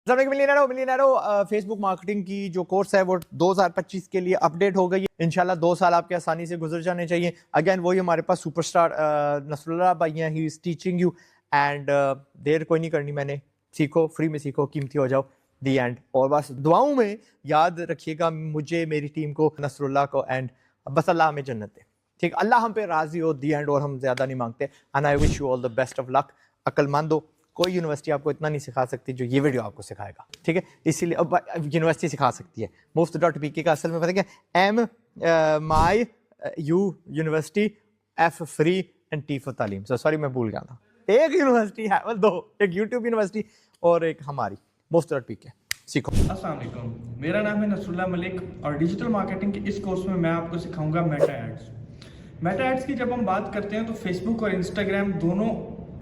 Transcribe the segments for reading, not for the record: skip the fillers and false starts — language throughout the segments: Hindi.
मिलियनेरो फेसबुक मार्केटिंग की जो कोर्स है वो 2025 के लिए अपडेट हो गई है। इंशाल्लाह 2 साल आपके आसानी से गुजर जाने चाहिए। अगेन वही हमारे पास सुपरस्टार नसरुल्लाह भाई हैं, he is teaching you and there कोई नहीं करनी, मैंने सीखो, फ्री में सीखो, कीमती हो जाओ, दी एंड। और बस दुआओं में याद रखिएगा मुझे, मेरी टीम को, नसरुल्लाह को, एंड बस अल्लाह हमें जन्नत दे, ठीक, अल्लाह हम पे राजी हो, दी एंड। और हम ज्यादा नहीं मांगते। And I wish you all the best of luck. अक्लमंद हो, कोई यूनिवर्सिटी आपको इतना नहीं सिखा सकती जो ये वीडियो आपको सिखाएगा, ठीक है। इसीलिए अब यूनिवर्सिटी सिखा सकती है। मुफ्त.pk का असल में पता क्या, MY U university, F free and T for तालीम। सॉरी मैं भूल गया था, एक यूनिवर्सिटी है, मतलब 2, एक यूट्यूब यूनिवर्सिटी और एक हमारी मुफ्त.pk। सीखो। अस्सलाम वालेकुम, मेरा नाम है नसरुल्लाह मलिक और डिजिटल मार्केटिंग के इस कोर्स में मैं आपको सिखाऊंगा मेटा एड्स। मेटा एड्स की जब हम बात करते हैं तो फेसबुक और इंस्टाग्राम दोनों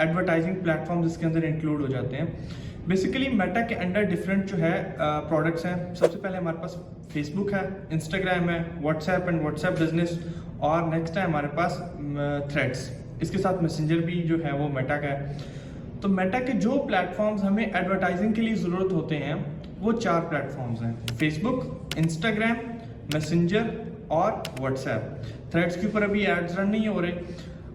एडवर्टाइजिंग प्लेटफॉर्म्स इसके अंदर इंक्लूड हो जाते हैं। बेसिकली मेटा के अंडर डिफरेंट जो है प्रोडक्ट्स हैं। सबसे पहले हमारे पास फेसबुक है, इंस्टाग्राम है, व्हाट्सएप एंड व्हाट्सएप बिजनेस, और नेक्स्ट है हमारे पास थ्रेड्स। इसके साथ मैसेंजर भी जो है वो मेटा का है। तो मेटा के जो प्लेटफॉर्म्स हमें एडवर्टाइजिंग के लिए ज़रूरत होते हैं वो 4 प्लेटफॉर्म्स हैं, फेसबुक, इंस्टाग्राम, मैसेंजर और व्हाट्सएप। थ्रेड्स के ऊपर अभी एड्स रन नहीं हो रहे,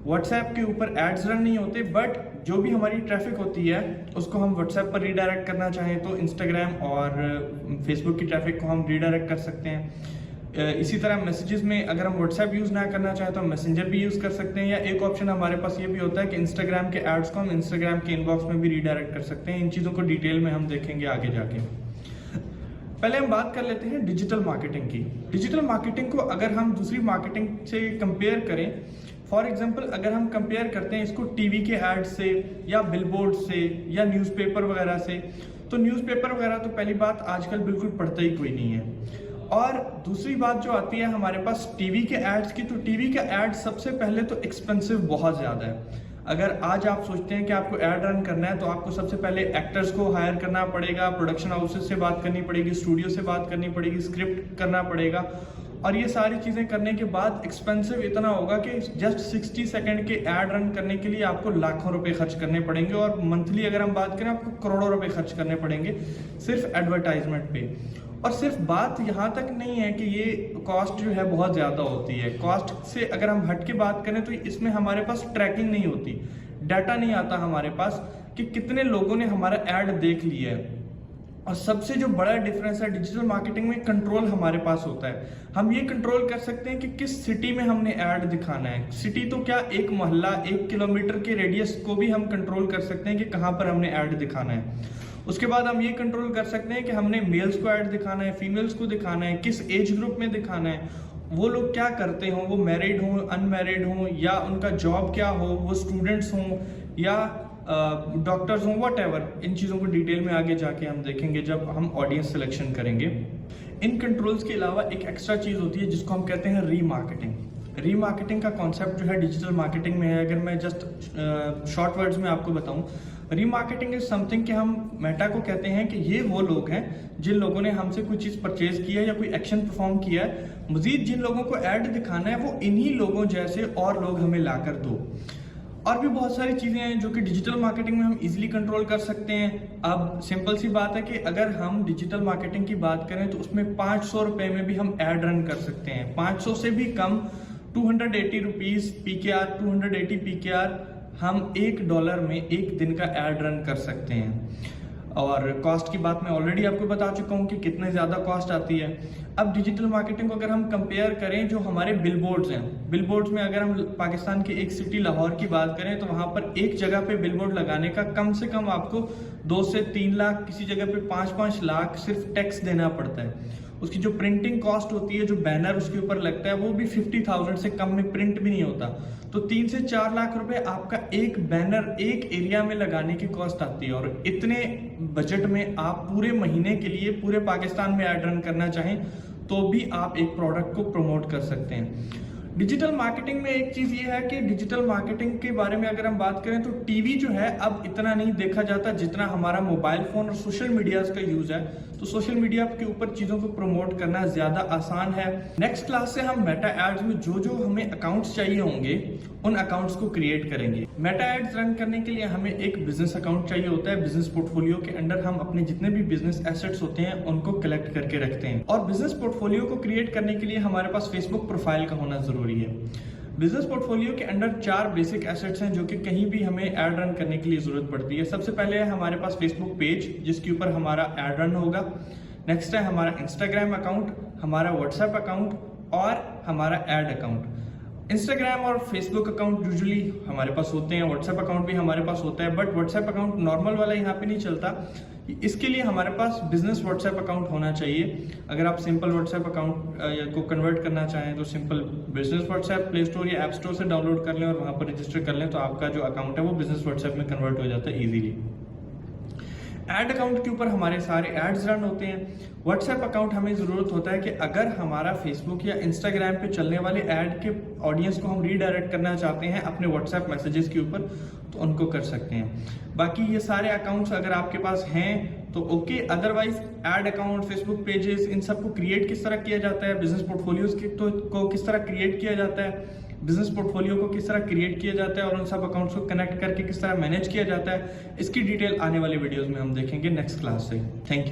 व्हाट्सएप के ऊपर एड्स रन नहीं होते, बट जो भी हमारी ट्रैफिक होती है उसको हम व्हाट्सएप पर रीडायरेक्ट करना चाहें तो इंस्टाग्राम और फेसबुक की ट्रैफिक को हम रीडायरेक्ट कर सकते हैं। इसी तरह मैसेजेस में अगर हम व्हाट्सएप यूज़ ना करना चाहें तो हम मैसेंजर भी यूज़ कर सकते हैं, या एक ऑप्शन हमारे पास ये भी होता है कि इंस्टाग्राम के एड्स को हम इंस्टाग्राम के इनबॉक्स में भी रीडायरेक्ट कर सकते हैं। इन चीज़ों को डिटेल में हम देखेंगे आगे जाके। पहले हम बात कर लेते हैं डिजिटल मार्केटिंग की। डिजिटल मार्केटिंग को अगर हम दूसरी मार्केटिंग से कंपेयर करें, फॉर एग्जांपल अगर हम कंपेयर करते हैं इसको टीवी के एड से या बिलबोर्ड से या न्यूज़पेपर वगैरह से, तो न्यूज़पेपर वगैरह तो पहली बात आजकल बिल्कुल पढ़ता ही कोई नहीं है। और दूसरी बात जो आती है हमारे पास टीवी के एड्स की, तो टीवी का एड सबसे पहले तो एक्सपेंसिव बहुत ज़्यादा है। अगर आज आप सोचते हैं कि आपको ऐड रन करना है तो आपको सबसे पहले एक्टर्स को हायर करना पड़ेगा, प्रोडक्शन हाउसेस से बात करनी पड़ेगी, स्टूडियो से बात करनी पड़ेगी, स्क्रिप्ट करना पड़ेगा, और ये सारी चीज़ें करने के बाद एक्सपेंसिव इतना होगा कि जस्ट 60 सेकंड के ऐड रन करने के लिए आपको लाखों रुपए खर्च करने पड़ेंगे, और मंथली अगर हम बात करें आपको करोड़ों रुपए खर्च करने पड़ेंगे सिर्फ एडवर्टाइजमेंट पे। और सिर्फ बात यहाँ तक नहीं है कि ये कॉस्ट जो है बहुत ज़्यादा होती है। कॉस्ट से अगर हम हट के बात करें तो इसमें हमारे पास ट्रैकिंग नहीं होती, डाटा नहीं आता हमारे पास कि कितने लोगों ने हमारा ऐड देख लिया है। और सबसे जो बड़ा डिफरेंस है डिजिटल मार्केटिंग में, कंट्रोल हमारे पास होता है। हम ये कंट्रोल कर सकते हैं कि किस सिटी में हमने ऐड दिखाना है। सिटी तो क्या, एक मोहल्ला, 1 किलोमीटर के रेडियस को भी हम कंट्रोल कर सकते हैं कि कहाँ पर हमने ऐड दिखाना है। उसके बाद हम ये कंट्रोल कर सकते हैं कि हमने मेल्स को ऐड दिखाना है, फीमेल्स को दिखाना है, किस एज ग्रुप में दिखाना है, वो लोग क्या करते हों, वो मैरिड हों, अनमैरिड हों, या उनका जॉब क्या हो, वो स्टूडेंट्स हों या डॉक्टर्स हों, वट एवर। इन चीज़ों को डिटेल में आगे जाके हम देखेंगे जब हम ऑडियंस सिलेक्शन करेंगे। इन कंट्रोल्स के अलावा एक एक्स्ट्रा चीज़ होती है जिसको हम कहते हैं रीमार्केटिंग। रीमार्केटिंग का कॉन्सेप्ट जो है डिजिटल मार्केटिंग में है। अगर मैं जस्ट शॉर्ट वर्ड्स में आपको बताऊं, रीमार्केटिंग इज समथिंग कि हम मेटा को कहते हैं कि ये वो लोग हैं जिन लोगों ने हमसे कोई चीज़ परचेज किया है या कोई एक्शन परफॉर्म किया है, मजीद जिन लोगों को ऐड दिखाना है वो इन्हीं लोगों जैसे और लोग हमें ला कर दो। और भी बहुत सारी चीज़ें हैं जो कि डिजिटल मार्केटिंग में हम इजीली कंट्रोल कर सकते हैं। अब सिंपल सी बात है कि अगर हम डिजिटल मार्केटिंग की बात करें तो उसमें 500 रुपये में भी हम ऐड रन कर सकते हैं। 500 से भी कम, 280 रुपीज़ PKR, 280 PKR हम $1 में एक दिन का ऐड रन कर सकते हैं। और कॉस्ट की बात मैं ऑलरेडी आपको बता चुका हूँ कि कितने ज़्यादा कॉस्ट आती है। अब डिजिटल मार्केटिंग को अगर हम कंपेयर करें जो हमारे बिलबोर्ड्स हैं, बिलबोर्ड्स में अगर हम पाकिस्तान की एक सिटी लाहौर की बात करें तो वहाँ पर एक जगह पे बिलबोर्ड लगाने का कम से कम आपको 2 से 3 लाख, किसी जगह पे 5-5 लाख सिर्फ टैक्स देना पड़ता है। उसकी जो प्रिंटिंग कॉस्ट होती है, जो बैनर उसके ऊपर लगता है, वो भी 50,000 से कम में प्रिंट भी नहीं होता। तो 3 से 4 लाख रुपए आपका एक बैनर एक एरिया में लगाने की कॉस्ट आती है। और इतने बजट में आप पूरे महीने के लिए पूरे पाकिस्तान में ऐड रन करना चाहें तो भी आप एक प्रोडक्ट को प्रमोट कर सकते हैं। डिजिटल मार्केटिंग में एक चीज़ ये है कि डिजिटल मार्केटिंग के बारे में अगर हम बात करें तो टीवी जो है अब इतना नहीं देखा जाता जितना हमारा मोबाइल फ़ोन और सोशल मीडिया का यूज़ है। तो सोशल मीडिया के ऊपर चीज़ों को प्रमोट करना ज़्यादा आसान है। नेक्स्ट क्लास से हम मेटा एड्स में जो जो हमें अकाउंट्स चाहिए होंगे उन अकाउंट्स को क्रिएट करेंगे। मेटा एड्स रन करने के लिए हमें एक बिजनेस अकाउंट चाहिए होता है। बिजनेस पोर्टफोलियो के अंडर हम अपने जितने भी बिजनेस एसेट्स होते हैं उनको कलेक्ट करके रखते हैं, और बिजनेस पोर्टफोलियो को क्रिएट करने के लिए हमारे पास फेसबुक प्रोफाइल का होना जरूरी है। बिजनेस पोर्टफोलियो के अंडर 4 बेसिक एसेट्स हैं जो कि कहीं भी हमें ऐड रन करने के लिए जरूरत पड़ती है। सबसे पहले है हमारे पास फेसबुक पेज जिसके ऊपर हमारा ऐड रन होगा। नेक्स्ट है हमारा इंस्टाग्राम अकाउंट, हमारा व्हाट्सएप अकाउंट और हमारा ऐड अकाउंट। इंस्टाग्राम और फेसबुक अकाउंट यूजुअली हमारे पास होते हैं, व्हाट्सएप अकाउंट भी हमारे पास होता है, बट व्हाट्सएप अकाउंट नॉर्मल वाला यहाँ पे नहीं चलता। इसके लिए हमारे पास बिजनेस व्हाट्सएप अकाउंट होना चाहिए। अगर आप सिंपल व्हाट्सएप अकाउंट को कन्वर्ट करना चाहें तो simple business WhatsApp play store या ऐप स्टोर से डाउनलोड कर लें और वहां पर रजिस्टर कर लें, तो आपका जो अकाउंट है वो बिजनेस व्हाट्सएप में कन्वर्ट हो जाता है इजीली। एड अकाउंट के ऊपर हमारे सारे एड्स रन होते हैं। व्हाट्सएप अकाउंट हमें जरूरत होता है कि अगर हमारा फेसबुक या इंस्टाग्राम पे चलने वाले ऐड के ऑडियंस को हम रीडायरेक्ट करना चाहते हैं अपने व्हाट्सएप मैसेजेस के ऊपर तो उनको कर सकते हैं। बाकी ये सारे अकाउंट्स अगर आपके पास हैं तो okay, otherwise ad account, Facebook pages, इन सबको क्रिएट किस तरह किया जाता है, बिजनेस पोर्टफोलियोज को किस तरह क्रिएट किया जाता है, बिजनेस पोर्टफोलियो को किस तरह क्रिएट किया जाता है और उन सब अकाउंट्स को कनेक्ट करके किस तरह मैनेज किया जाता है, इसकी डिटेल आने वाली वीडियोस में हम देखेंगे नेक्स्ट क्लास से। Thank you.